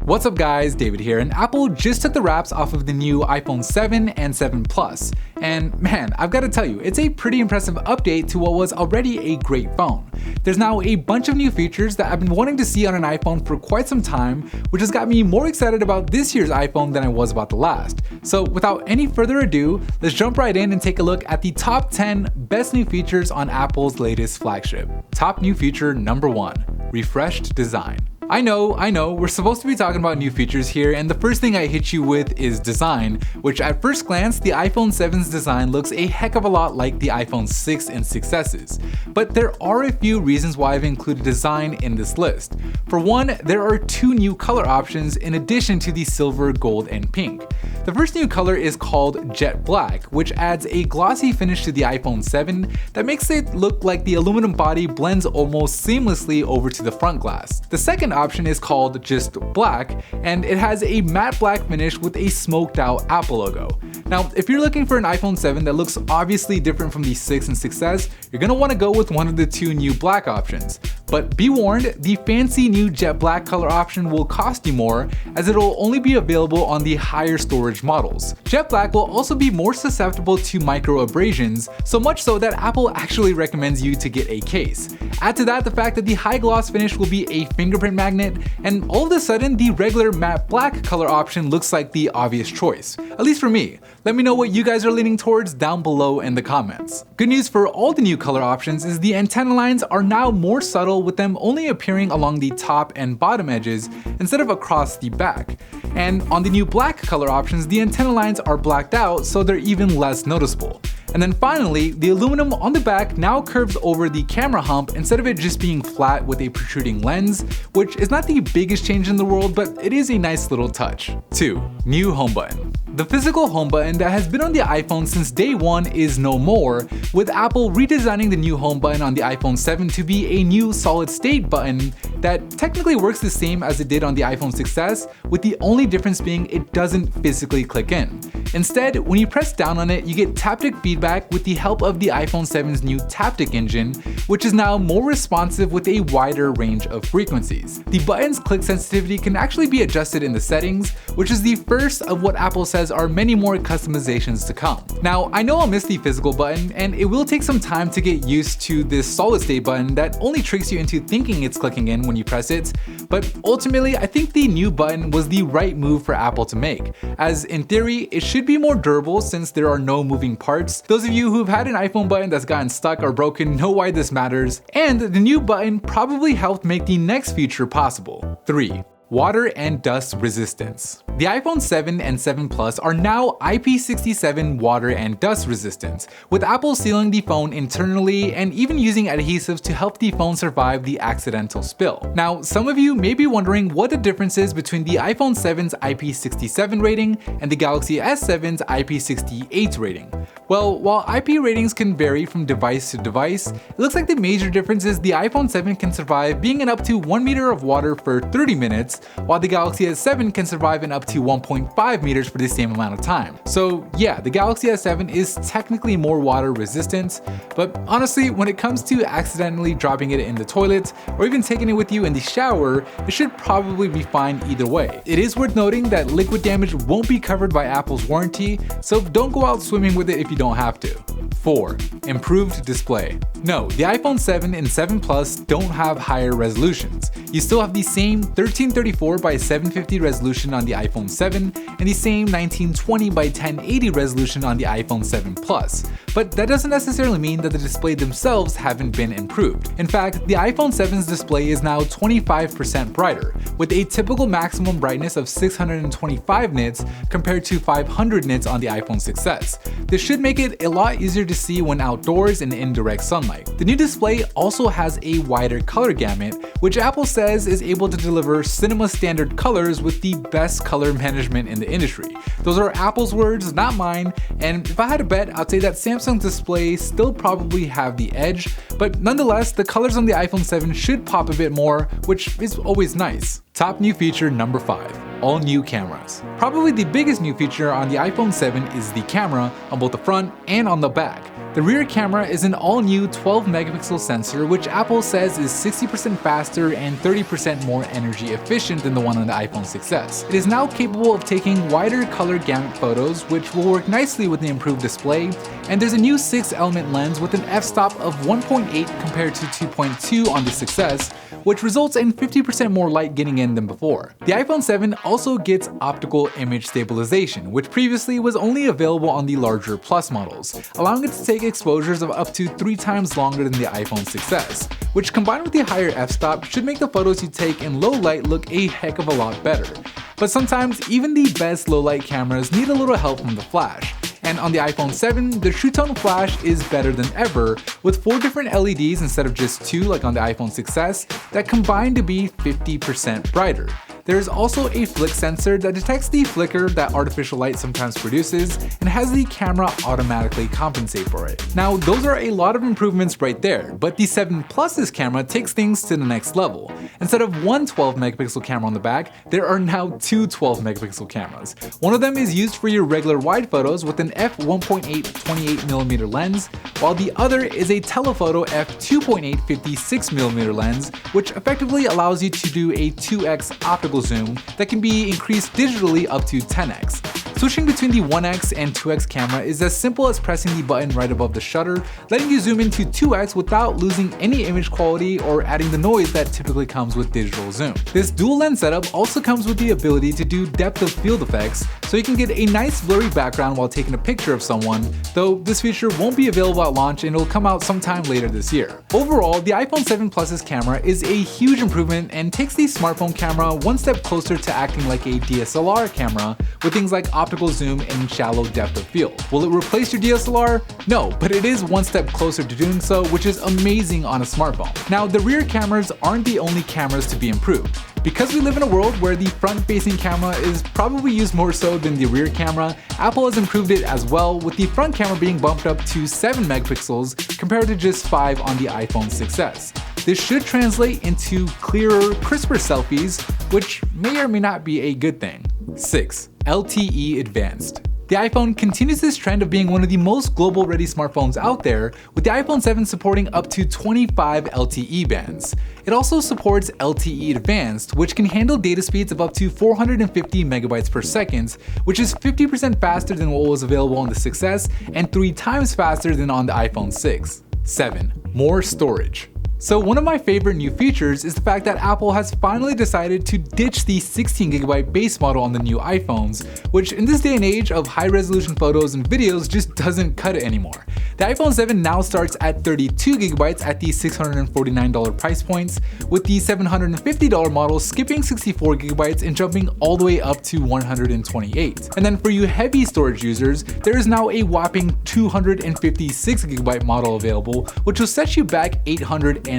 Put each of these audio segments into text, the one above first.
What's up guys, David here, and Apple just took the wraps off of the new iPhone 7 and 7 Plus. And man, I've got to tell you, it's a pretty impressive update to what was already a great phone. There's now a bunch of new features that I've been wanting to see on an iPhone for quite some time, which has got me more excited about this year's iPhone than I was about the last. So without any further ado, let's jump right in and take a look at the top 10 best new features on Apple's latest flagship. Top new feature number 1, refreshed design. I know, we're supposed to be talking about new features here, and the first thing I hit you with is design, which at first glance, the iPhone 7's design looks a heck of a lot like the iPhone 6 and 6S's. But there are a few reasons why I've included design in this list. For one, there are 2 new color options in addition to the silver, gold, and pink. The first new color is called Jet Black, which adds a glossy finish to the iPhone 7 that makes it look like the aluminum body blends almost seamlessly over to the front glass. The second option is called just black, and it has a matte black finish with a smoked out Apple logo. Now, if you're looking for an iPhone 7 that looks obviously different from the 6 and 6S, you're gonna want to go with one of the 2 new black options. But be warned, the fancy new jet black color option will cost you more, as it'll only be available on the higher storage models. Jet black will also be more susceptible to micro abrasions, so much so that Apple actually recommends you to get a case. Add to that the fact that the high gloss finish will be a fingerprint magnet, and all of a sudden the regular matte black color option looks like the obvious choice, at least for me. Let me know what you guys are leaning towards down below in the comments. Good news for all the new color options is the antenna lines are now more subtle, with them only appearing along the top and bottom edges instead of across the back. And on the new black color options, the antenna lines are blacked out, so they're even less noticeable. And then finally, the aluminum on the back now curves over the camera hump instead of it just being flat with a protruding lens, which is not the biggest change in the world, but it is a nice little touch. 2. New home button. The physical home button that has been on the iPhone since day 1 is no more, with Apple redesigning the new home button on the iPhone 7 to be a new solid state button that technically works the same as it did on the iPhone 6S, with the only difference being it doesn't physically click in. Instead, when you press down on it, you get taptic feedback with the help of the iPhone 7's new taptic engine, which is now more responsive with a wider range of frequencies. The button's click sensitivity can actually be adjusted in the settings, which is the first of what Apple says are many more customizations to come. Now, I know I'll miss the physical button, and it will take some time to get used to this solid state button that only tricks you into thinking it's clicking in when you press it, but ultimately I think the new button was the right move for Apple to make, as in theory it should be more durable since there are no moving parts. Those of you who've had an iPhone button that's gotten stuck or broken know why this matters, and the new button probably helped make the next feature possible. 3. Water and dust resistance. The iPhone 7 and 7 Plus are now IP67 water and dust resistance, with Apple sealing the phone internally and even using adhesives to help the phone survive the accidental spill. Now, some of you may be wondering what the difference is between the iPhone 7's IP67 rating and the Galaxy S7's IP68 rating. Well, while IP ratings can vary from device to device, it looks like the major difference is the iPhone 7 can survive being in up to 1 meter of water for 30 minutes, while the Galaxy S7 can survive in up to 1.5 meters for the same amount of time. So yeah, the Galaxy S7 is technically more water resistant, but honestly, when it comes to accidentally dropping it in the toilet or even taking it with you in the shower, it should probably be fine either way. It is worth noting that liquid damage won't be covered by Apple's warranty, so don't go out swimming with it if you don't have to. 4. Improved display. No, the iPhone 7 and 7 Plus don't have higher resolutions. You still have the same 1334 by 750 resolution on the iPhone 7 and the same 1920 by 1080 resolution on the iPhone 7 Plus. But that doesn't necessarily mean that the display themselves haven't been improved. In fact, the iPhone 7's display is now 25% brighter, with a typical maximum brightness of 625 nits compared to 500 nits on the iPhone 6S. This should make it a lot easier to see when outdoors in indirect sunlight. The new display also has a wider color gamut, which Apple says is able to deliver cinema standard colors with the best color management in the industry. Those are Apple's words, not mine, and if I had to bet, I'd say that Samsung's display still probably have the edge, but nonetheless, the colors on the iPhone 7 should pop a bit more, which is always nice. Top new feature number 5. all new cameras. Probably the biggest new feature on the iPhone 7 is the camera on both the front and on the back. The rear camera is an all-new 12-megapixel sensor, which Apple says is 60% faster and 30% more energy efficient than the one on the iPhone 6s. It is now capable of taking wider color gamut photos, which will work nicely with the improved display, and there's a new 6-element lens with an f-stop of 1.8 compared to 2.2 on the 6s, which results in 50% more light getting in than before. The iPhone 7 also gets optical image stabilization, which previously was only available on the larger Plus models, allowing it to take exposures of up to 3 times longer than the iPhone 6s, which combined with the higher f-stop should make the photos you take in low light look a heck of a lot better. But sometimes even the best low light cameras need a little help from the flash. And on the iPhone 7, the True Tone flash is better than ever, with 4 different LEDs instead of just 2 like on the iPhone 6s that combine to be 50% brighter. There is also a flick sensor that detects the flicker that artificial light sometimes produces and has the camera automatically compensate for it. Now, those are a lot of improvements right there, but the 7 Plus's camera takes things to the next level. Instead of one 12-megapixel camera on the back, there are now 2 12-megapixel cameras. One of them is used for your regular wide photos with an f1.8 28mm lens, while the other is a telephoto f2.8 56mm lens, which effectively allows you to do a 2x optical zoom that can be increased digitally up to 10x. Switching between the 1x and 2x camera is as simple as pressing the button right above the shutter, letting you zoom into 2x without losing any image quality or adding the noise that typically comes with digital zoom. This dual lens setup also comes with the ability to do depth of field effects, so you can get a nice blurry background while taking a picture of someone, though this feature won't be available at launch and it'll come out sometime later this year. Overall, the iPhone 7 Plus's camera is a huge improvement and takes the smartphone camera one step closer to acting like a DSLR camera with things like optical zoom and shallow depth of field. Will it replace your DSLR? No, but it is one step closer to doing so, which is amazing on a smartphone. Now, the rear cameras aren't the only cameras to be improved. Because we live in a world where the front-facing camera is probably used more so than the rear camera, Apple has improved it as well, with the front camera being bumped up to 7 megapixels compared to just 5 on the iPhone 6s. This should translate into clearer, crisper selfies, which may or may not be a good thing. 6. LTE Advanced. The iPhone continues this trend of being one of the most global-ready smartphones out there, with the iPhone 7 supporting up to 25 LTE bands. It also supports LTE Advanced, which can handle data speeds of up to 450 megabytes per second, which is 50% faster than what was available on the 6s and 3 times faster than on the iPhone 6. 7. More storage. So one of my favorite new features is the fact that Apple has finally decided to ditch the 16GB base model on the new iPhones, which in this day and age of high-resolution photos and videos just doesn't cut it anymore. The iPhone 7 now starts at 32GB at the $649 price points, with the $750 model skipping 64GB and jumping all the way up to 128. And then for you heavy storage users, there is now a whopping 256GB model available, which will set you back $850.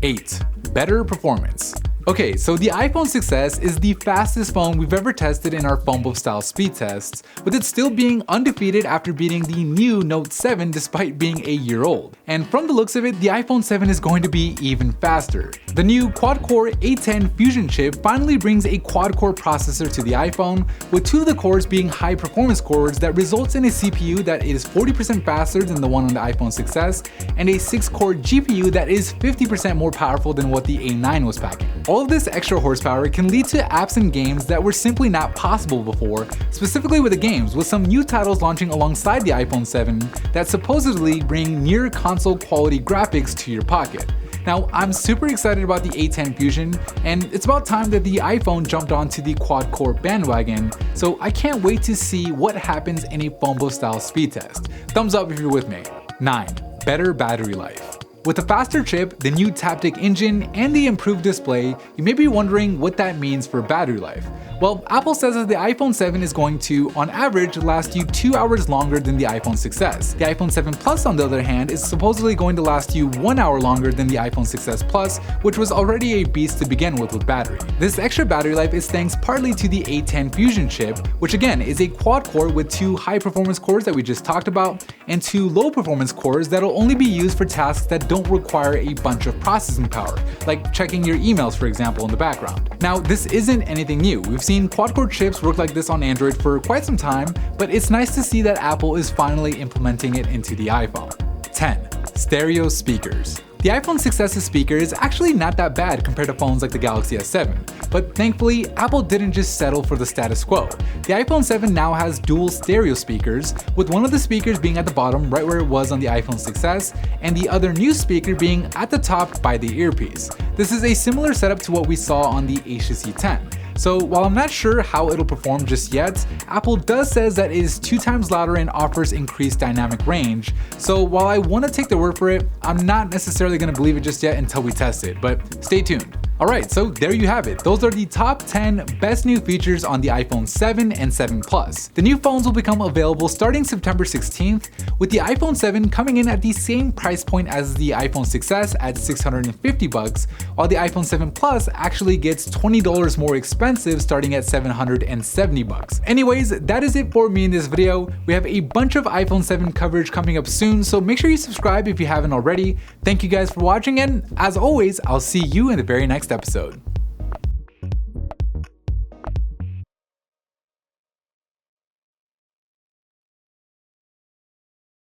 8. Better performance. Okay, so the iPhone 6s is the fastest phone we've ever tested in our PhoneBuff style speed tests, with it still being undefeated after beating the new Note 7 despite being a year old. And from the looks of it, the iPhone 7 is going to be even faster. The new quad-core A10 Fusion chip finally brings a quad-core processor to the iPhone, with 2 of the cores being high-performance cores that results in a CPU that is 40% faster than the one on the iPhone 6s, and a 6-core GPU that is 50% more powerful than what the A9 was packing. All of this extra horsepower can lead to apps and games that were simply not possible before, specifically with the games, with some new titles launching alongside the iPhone 7 that supposedly bring near console quality graphics to your pocket. Now, I'm super excited about the A10 Fusion, and it's about time that the iPhone jumped onto the quad-core bandwagon, so I can't wait to see what happens in a PhoneBuff style speed test. Thumbs up if you're with me. 9. Better battery life. With a faster chip, the new Taptic engine, and the improved display, you may be wondering what that means for battery life. Well, Apple says that the iPhone 7 is going to, on average, last you 2 hours longer than the iPhone 6s. The iPhone 7 Plus, on the other hand, is supposedly going to last you 1 hour longer than the iPhone 6s Plus, which was already a beast to begin with battery. This extra battery life is thanks partly to the A10 Fusion chip, which again is a quad-core with 2 high-performance cores that we just talked about, and 2 low performance cores that'll only be used for tasks that don't require a bunch of processing power, like checking your emails for example in the background. Now this isn't anything new, we've seen quad-core chips work like this on Android for quite some time, but it's nice to see that Apple is finally implementing it into the iPhone. 10. Stereo speakers. The iPhone 6s's speaker is actually not that bad compared to phones like the Galaxy S7, but thankfully Apple didn't just settle for the status quo. The iPhone 7 now has dual stereo speakers, with one of the speakers being at the bottom right where it was on the iPhone 6s, and the other new speaker being at the top by the earpiece. This is a similar setup to what we saw on the HTC 10. So while I'm not sure how it'll perform just yet, Apple does says that it is 2 times louder and offers increased dynamic range. So while I want to take their word for it, I'm not necessarily going to believe it just yet until we test it, but stay tuned. Alright, so there you have it. Those are the top 10 best new features on the iPhone 7 and 7 Plus. The new phones will become available starting September 16th, with the iPhone 7 coming in at the same price point as the iPhone 6s at $650, while the iPhone 7 Plus actually gets $20 more expensive starting at $770. Anyways, that is it for me in this video. We have a bunch of iPhone 7 coverage coming up soon, so make sure you subscribe if you haven't already. Thank you guys for watching, and as always, I'll see you in the very next episode.